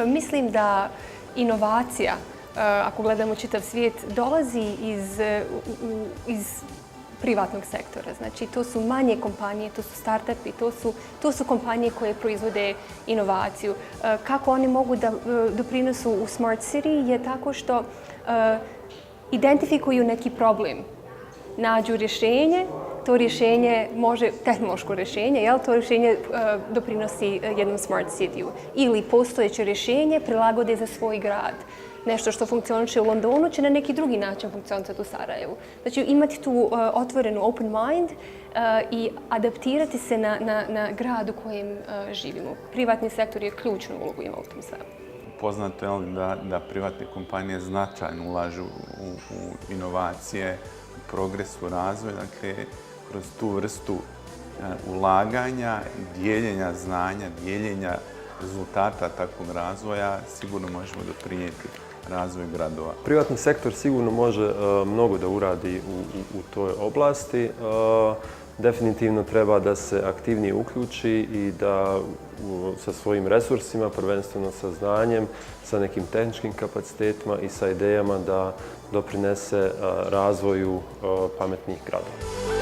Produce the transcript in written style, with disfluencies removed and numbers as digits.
mislim da inovacija, ako gledamo čitav svijet, dolazi iz privatnog sektora. Znači, to su manje kompanije, to su start-upi, to su kompanije koje proizvode inovaciju. Kako oni mogu da doprinosu u Smart City je tako što identifikuju neki problem, nađu rješenje, to rješenje može, tehnološko rješenje, to rješenje doprinosi jednom Smart City-u. Ili postojeće rješenje prilagode za svoj grad. Nešto što funkcioniše u Londonu će na neki drugi način funkcionirati u Sarajevu. Znači, imati tu otvorenu open mind i adaptirati se na grad u kojem živimo. Privatni sektor je ključnu ulogu ima u tom svemu. Poznato je da privatne kompanije značajno ulažu u inovacije, u progres, u razvoj. Dakle, kroz tu vrstu ulaganja, dijeljenja znanja, dijeljenja rezultata takvog razvoja sigurno možemo doprinijeti razvoju gradova. Privatni sektor sigurno može mnogo da uradi u toj oblasti. Definitivno treba da se aktivnije uključi i da sa svojim resursima, prvenstveno sa znanjem, sa nekim tehničkim kapacitetima i sa idejama da doprinese razvoju pametnih gradova.